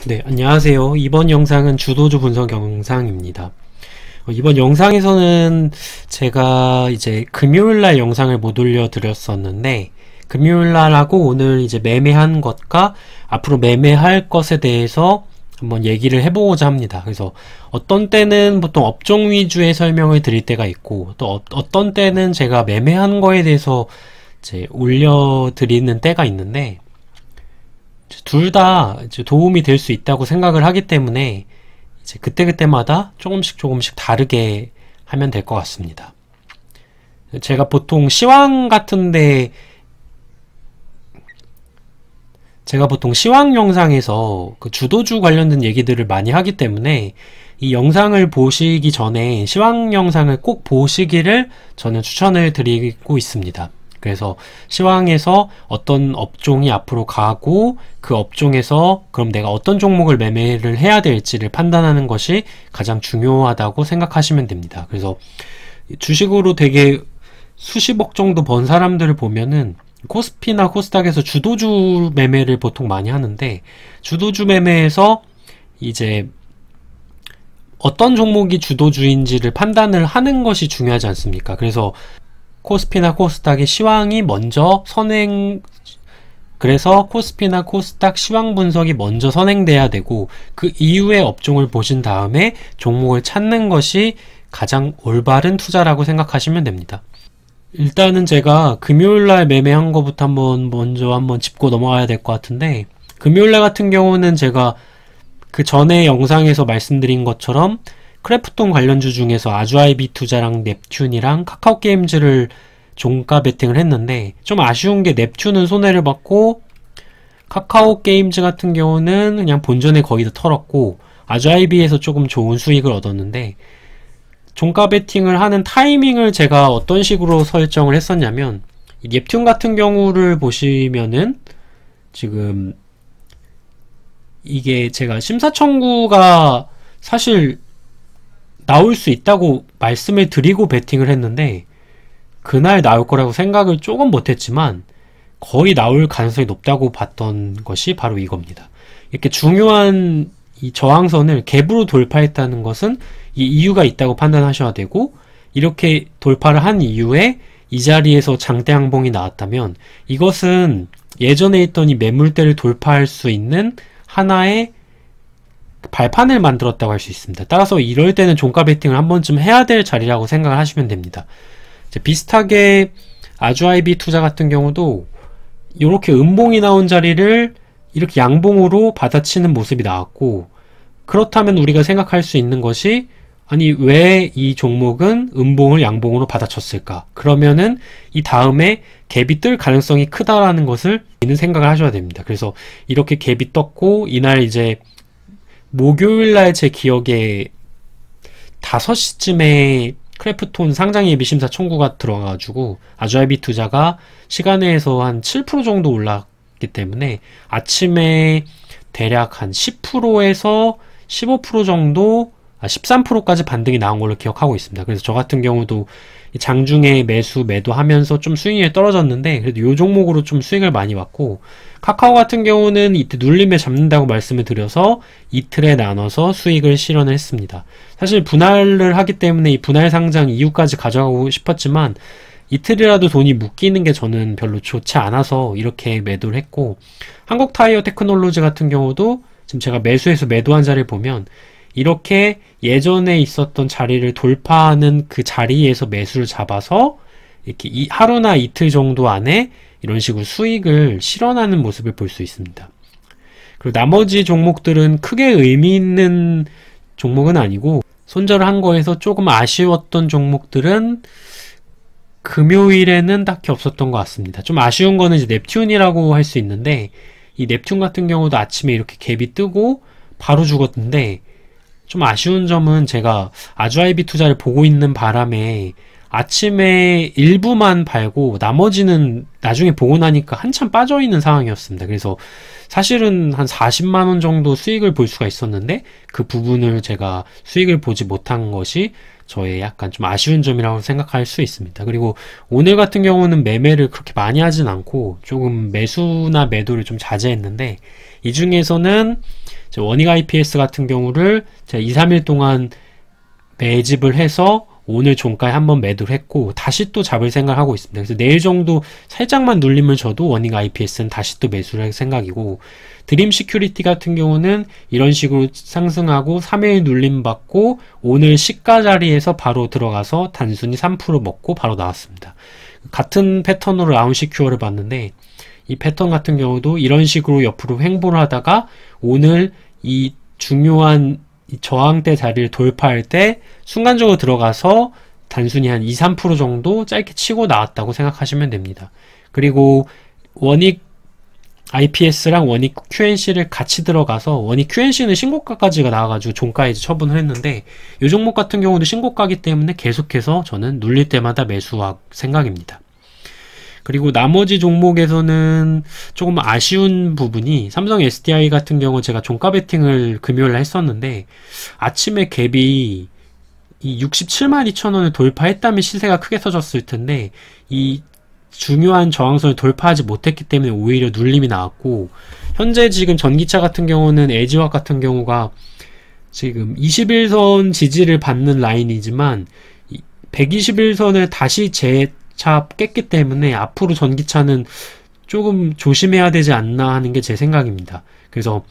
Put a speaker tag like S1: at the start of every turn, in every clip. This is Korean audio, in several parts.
S1: 네, 안녕하세요. 이번 영상은 주도주 분석 영상입니다. 이번 영상에서는 제가 이제 금요일날 영상을 못 올려드렸었는데, 금요일날하고 오늘 이제 매매한 것과 앞으로 매매할 것에 대해서 한번 얘기를 해보고자 합니다. 그래서 어떤 때는 보통 업종 위주의 설명을 드릴 때가 있고, 또 어떤 때는 제가 매매한 거에 대해서 이제 올려드리는 때가 있는데, 둘 다 도움이 될 수 있다고 생각을 하기 때문에 이제 그때그때마다 조금씩 다르게 하면 될 것 같습니다. 제가 보통 시황 영상에서 그 주도주 관련된 얘기들을 많이 하기 때문에 이 영상을 보시기 전에 시황 영상을 꼭 보시기를 저는 추천을 드리고 있습니다. 그래서 시황에서 어떤 업종이 앞으로 가고 그 업종에서 그럼 내가 어떤 종목을 매매를 해야 될지를 판단하는 것이 가장 중요하다고 생각하시면 됩니다. 그래서 주식으로 되게 수십억 정도 번 사람들을 보면은 코스피나 코스닥에서 주도주 매매를 보통 많이 하는데, 주도주 매매에서 이제 어떤 종목이 주도주인지를 판단을 하는 것이 중요하지 않습니까? 그래서 코스피나 코스닥의 시황이 먼저 그래서 코스피나 코스닥 시황 분석이 먼저 선행돼야 되고, 그 이후에 업종을 보신 다음에 종목을 찾는 것이 가장 올바른 투자라고 생각하시면 됩니다. 일단은 제가 금요일날 매매한 거부터 먼저 한번 짚고 넘어가야 될 것 같은데, 금요일날 같은 경우는 제가 그 전에 영상에서 말씀드린 것처럼 크래프톤 관련주 중에서 아주아이비 투자랑 넵튠이랑 카카오게임즈를 종가 베팅을 했는데, 좀 아쉬운 게 넵튠은 손해를 봤고 카카오게임즈 같은 경우는 그냥 본전에 거의 다 털었고, 아주아이비에서 조금 좋은 수익을 얻었는데, 종가 베팅을 하는 타이밍을 제가 어떤 식으로 설정을 했었냐면, 넵튠 같은 경우를 보시면은 지금 이게 제가 심사청구가 사실 나올 수 있다고 말씀을 드리고 베팅을 했는데, 그날 나올 거라고 생각을 조금 못했지만 거의 나올 가능성이 높다고 봤던 것이 바로 이겁니다. 이렇게 중요한 이 저항선을 갭으로 돌파했다는 것은 이 이유가 있다고 판단하셔야 되고, 이렇게 돌파를 한 이후에 이 자리에서 장대 양봉이 나왔다면 이것은 예전에 있던 이 매물대를 돌파할 수 있는 하나의 발판을 만들었다고 할 수 있습니다. 따라서 이럴 때는 종가 베팅을 한 번쯤 해야 될 자리라고 생각을 하시면 됩니다. 비슷하게 아주아이비 투자 같은 경우도 이렇게 음봉이 나온 자리를 이렇게 양봉으로 받아치는 모습이 나왔고, 그렇다면 우리가 생각할 수 있는 것이, 아니 왜 이 종목은 음봉을 양봉으로 받아쳤을까? 그러면은 이 다음에 갭이 뜰 가능성이 크다라는 것을 생각을 하셔야 됩니다. 그래서 이렇게 갭이 떴고, 이날 이제 목요일날 제 기억에 5시쯤에 크래프톤 상장 예비 심사 청구가 들어가가지고 아주아이비 투자가 시간에서 한 7% 정도 올랐기 때문에 아침에 대략 한 10%에서 15% 정도, 13%까지 반등이 나온 걸로 기억하고 있습니다. 그래서 저 같은 경우도 장중에 매도하면서 좀 수익이 떨어졌는데, 그래도 이 종목으로 좀 수익을 많이 봤고, 카카오 같은 경우는 이때 눌림에 잡는다고 말씀을 드려서 이틀에 나눠서 수익을 실현을 했습니다. 사실 분할을 하기 때문에 이 분할 상장 이후까지 가져가고 싶었지만 이틀이라도 돈이 묶이는 게 저는 별로 좋지 않아서 이렇게 매도를 했고, 한국타이어 테크놀로지 같은 경우도 지금 제가 매수해서 매도한 자리를 보면 이렇게 예전에 있었던 자리를 돌파하는 그 자리에서 매수를 잡아서 이렇게 하루나 이틀 정도 안에 이런 식으로 수익을 실현하는 모습을 볼 수 있습니다. 그리고 나머지 종목들은 크게 의미 있는 종목은 아니고, 손절한 거에서 조금 아쉬웠던 종목들은 금요일에는 딱히 없었던 것 같습니다. 좀 아쉬운 거는 이제 넵튠이라고 할 수 있는데, 이 넵튠 같은 경우도 아침에 이렇게 갭이 뜨고 바로 죽었는데, 좀 아쉬운 점은 제가 아주아이비 투자를 보고 있는 바람에 아침에 일부만 팔고 나머지는 나중에 보고 나니까 한참 빠져있는 상황이었습니다. 그래서 사실은 한 40만원 정도 수익을 볼 수가 있었는데, 그 부분을 제가 수익을 보지 못한 것이 저의 약간 좀 아쉬운 점이라고 생각할 수 있습니다. 그리고 오늘 같은 경우는 매매를 그렇게 많이 하진 않고 조금 매수나 매도를 좀 자제했는데, 이 중에서는 원익 IPS 같은 경우를 제가 2, 3일 동안 매집을 해서 오늘 종가에 한번 매도를 했고 다시 또 잡을 생각을 하고 있습니다. 그래서 내일 정도 살짝만 눌림을 줘도 원익 IPS는 다시 또 매수를 할 생각이고, 드림 시큐리티 같은 경우는 이런 식으로 상승하고 3일 눌림 받고 오늘 시가 자리에서 바로 들어가서 단순히 3% 먹고 바로 나왔습니다. 같은 패턴으로 라운시큐어를 봤는데 이 패턴 같은 경우도 이런 식으로 옆으로 횡보를 하다가 오늘 이 중요한 이 저항대 자리를 돌파할 때 순간적으로 들어가서 단순히 한 2, 3% 정도 짧게 치고 나왔다고 생각하시면 됩니다. 그리고 원익 IPS랑 원익 QNC를 같이 들어가서, 원익 QNC는 신고가까지가 나와가지고 종가에 이제 처분을 했는데 이 종목 같은 경우도 신고가기 때문에 계속해서 저는 눌릴 때마다 매수할 생각입니다. 그리고 나머지 종목에서는 조금 아쉬운 부분이, 삼성 SDI 같은 경우 제가 종가 베팅을 금요일에 했었는데 아침에 갭이 이 672,000원을 돌파했다면 시세가 크게 터졌을 텐데 이 중요한 저항선을 돌파하지 못했기 때문에 오히려 눌림이 나왔고, 현재 지금 전기차 같은 경우는 LG화학 같은 경우가 지금 21선 지지를 받는 라인이지만 121선을 다시 재차 깼기 때문에 앞으로 전기차는 조금 조심해야 되지 않나 하는 게 제 생각입니다. 그래서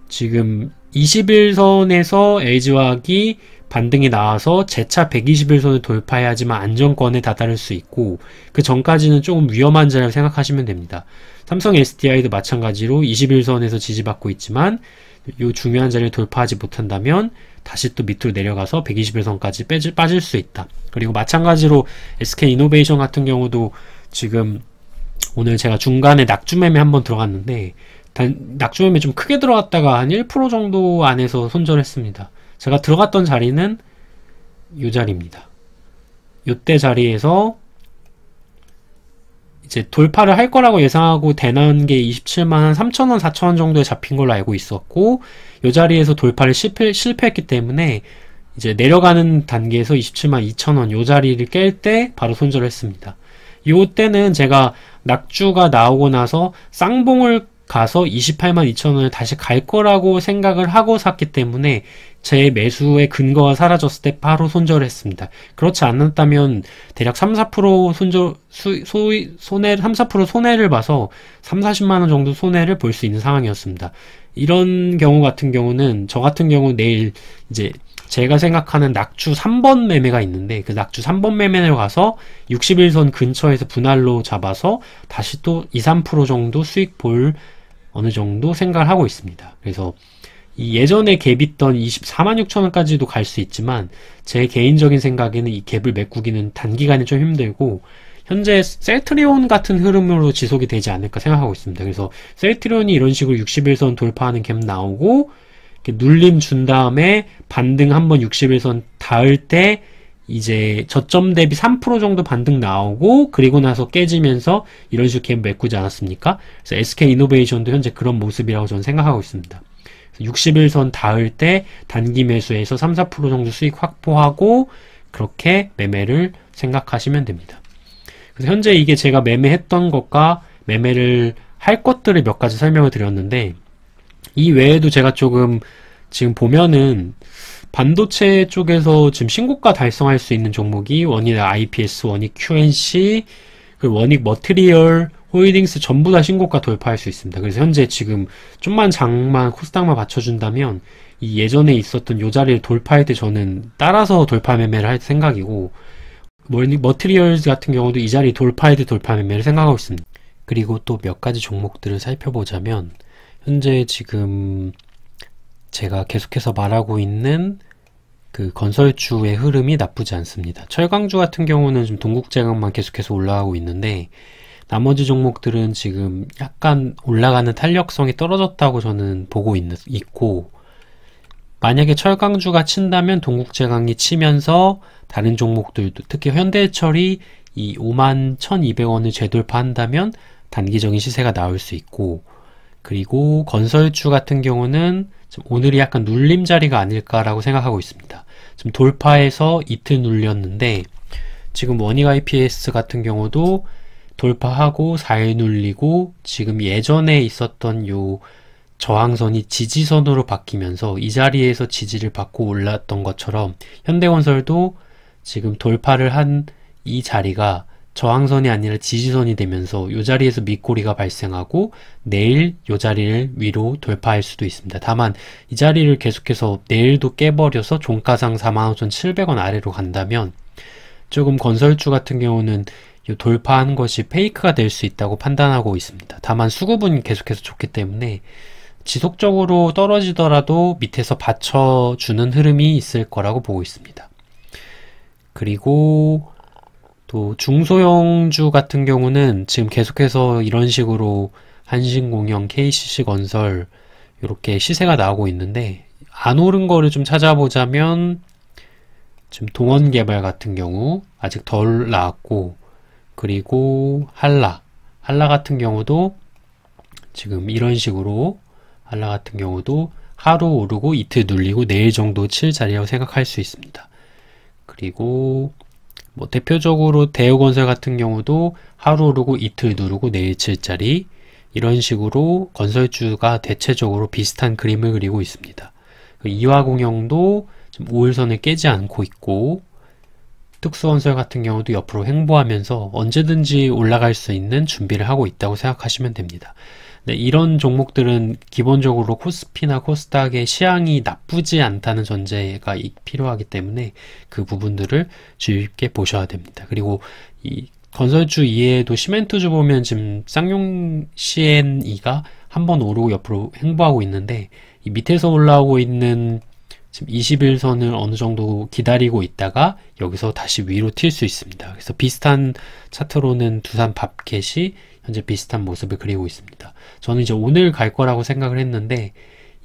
S1: 지금 21선에서 LG화학이 반등이 나와서 재차 121선을 돌파해야지만 안정권에 다다를 수 있고, 그 전까지는 조금 위험한 자리라고 생각하시면 됩니다. 삼성 SDI도 마찬가지로 21선에서 지지받고 있지만 이 중요한 자리를 돌파하지 못한다면 다시 또 밑으로 내려가서 121선까지 빠질 수 있다. 그리고 마찬가지로 SK이노베이션 같은 경우도 지금 오늘 제가 중간에 낙주매매 한번 들어갔는데 낙주매매 좀 크게 들어갔다가 한 1% 정도 안에서 손절했습니다. 제가 들어갔던 자리는 이 자리입니다. 이때 자리에서 이제 돌파를 할 거라고 예상하고 대나온 게 27만 3천원, 4천원 정도에 잡힌 걸로 알고 있었고, 이 자리에서 돌파를 실패했기 때문에 이제 내려가는 단계에서 27만 2천원 이 자리를 깰 때 바로 손절을 했습니다. 이때는 제가 낙주가 나오고 나서 쌍봉을 가서 28만 2천원을 다시 갈 거라고 생각을 하고 샀기 때문에 제 매수의 근거가 사라졌을 때 바로 손절을 했습니다. 그렇지 않았다면 대략 3, 4% 손해를 3, 4% 손해를 봐서 3, 40만원 정도 손해를 볼 수 있는 상황이었습니다. 이런 경우 같은 경우는, 저 같은 경우 내일 이제 제가 생각하는 낙주 3번 매매가 있는데 그 낙주 3번 매매로 가서 61선 근처에서 분할로 잡아서 다시 또 2, 3% 정도 수익 볼 어느 정도 생각을 하고 있습니다. 그래서 이 예전에 갭 있던 24만 6천원까지도 갈 수 있지만 제 개인적인 생각에는 이 갭을 메꾸기는 단기간에 좀 힘들고 현재 셀트리온 같은 흐름으로 지속이 되지 않을까 생각하고 있습니다. 그래서 셀트리온이 이런 식으로 61선 돌파하는 갭 나오고 이렇게 눌림 준 다음에 반등 한번 61선 닿을 때 이제 저점 대비 3% 정도 반등 나오고 그리고 나서 깨지면서 이런 식으로 갭 메꾸지 않았습니까? 그래서 SK이노베이션도 현재 그런 모습이라고 저는 생각하고 있습니다. 61선 닿을 때 단기 매수해서 3, 4% 정도 수익 확보하고 그렇게 매매를 생각하시면 됩니다. 그래서 현재 이게 제가 매매했던 것과 매매를 할 것들을 몇 가지 설명을 드렸는데, 이 외에도 제가 조금 지금 보면은 반도체 쪽에서 지금 신고가 달성할 수 있는 종목이 원익 IPS, 원익 QNC, 그리고 원익 머티리얼, 홀딩스 전부 다 신고가 돌파할 수 있습니다. 그래서 현재 지금 좀만 장만 코스닥만 받쳐준다면 이 예전에 있었던 요 자리를 돌파할 때 저는 따라서 돌파 매매를 할 생각이고, 머티리얼 같은 경우도 이 자리 돌파할 때 돌파 매매를 생각하고 있습니다. 그리고 또 몇 가지 종목들을 살펴보자면 현재 지금 제가 계속해서 말하고 있는 그 건설주의 흐름이 나쁘지 않습니다. 철강주 같은 경우는 좀 동국제강만 계속해서 올라가고 있는데 나머지 종목들은 지금 약간 올라가는 탄력성이 떨어졌다고 저는 보고 있고, 만약에 철강주가 친다면 동국제강이 치면서 다른 종목들도, 특히 현대해철이 이 51,200원을 재돌파한다면 단기적인 시세가 나올 수 있고, 그리고 건설주 같은 경우는 오늘이 약간 눌림 자리가 아닐까라고 생각하고 있습니다. 지금 돌파해서 이틀 눌렸는데 지금 원익 IPS 같은 경우도 돌파하고 4일 눌리고 지금 예전에 있었던 요 저항선이 지지선으로 바뀌면서 이 자리에서 지지를 받고 올랐던 것처럼 현대건설도 지금 돌파를 한 이 자리가 저항선이 아니라 지지선이 되면서 이 자리에서 밑꼬리가 발생하고 내일 이 자리를 위로 돌파할 수도 있습니다. 다만 이 자리를 계속해서 내일도 깨버려서 종가상 45,700원 아래로 간다면 조금 건설주 같은 경우는 이 돌파한 것이 페이크가 될 수 있다고 판단하고 있습니다. 다만 수급은 계속해서 좋기 때문에 지속적으로 떨어지더라도 밑에서 받쳐주는 흐름이 있을 거라고 보고 있습니다. 그리고 또 중소형주 같은 경우는 지금 계속해서 이런 식으로 한신공영, KCC건설 이렇게 시세가 나오고 있는데 안 오른 거를 좀 찾아보자면 지금 동원개발 같은 경우 아직 덜 나왔고, 그리고 한라 같은 경우도 지금 이런 식으로 한라 같은 경우도 하루 오르고 이틀 눌리고 내일 정도 칠 자리라고 생각할 수 있습니다. 그리고 뭐 대표적으로 대우건설 같은 경우도 하루 오르고 이틀 누르고 내일 칠 자리, 이런 식으로 건설주가 대체적으로 비슷한 그림을 그리고 있습니다. 이화공영도 지금 5일선을 깨지 않고 있고, 특수건설 같은 경우도 옆으로 횡보하면서 언제든지 올라갈 수 있는 준비를 하고 있다고 생각하시면 됩니다. 네, 이런 종목들은 기본적으로 코스피나 코스닥의 시향이 나쁘지 않다는 전제가 필요하기 때문에 그 부분들을 주의 깊게 보셔야 됩니다. 그리고 이 건설주 이외에도 시멘트주 보면 지금 쌍용 CNE가 한번 오르고 옆으로 횡보하고 있는데, 이 밑에서 올라오고 있는 지금 21선을 어느 정도 기다리고 있다가 여기서 다시 위로 튈 수 있습니다. 그래서 비슷한 차트로는 두산 밥켓이 현재 비슷한 모습을 그리고 있습니다. 저는 이제 오늘 갈 거라고 생각을 했는데,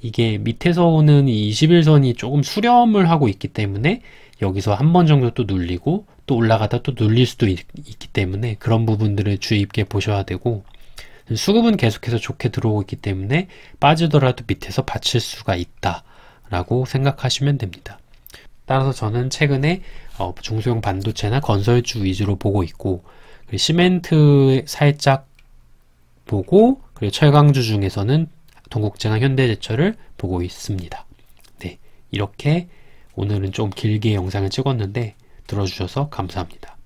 S1: 이게 밑에서 오는 이 21선이 조금 수렴을 하고 있기 때문에 여기서 한 번 정도 또 눌리고 또 올라가다 또 눌릴 수도 있기 때문에 그런 부분들을 주의 깊게 보셔야 되고, 수급은 계속해서 좋게 들어오고 있기 때문에 빠지더라도 밑에서 받칠 수가 있다 라고 생각하시면 됩니다. 따라서 저는 최근에 중소형 반도체나 건설주 위주로 보고 있고, 시멘트 살짝 보고, 그리고 철강주 중에서는 동국제강, 현대제철을 보고 있습니다. 네, 이렇게 오늘은 좀 길게 영상을 찍었는데 들어주셔서 감사합니다.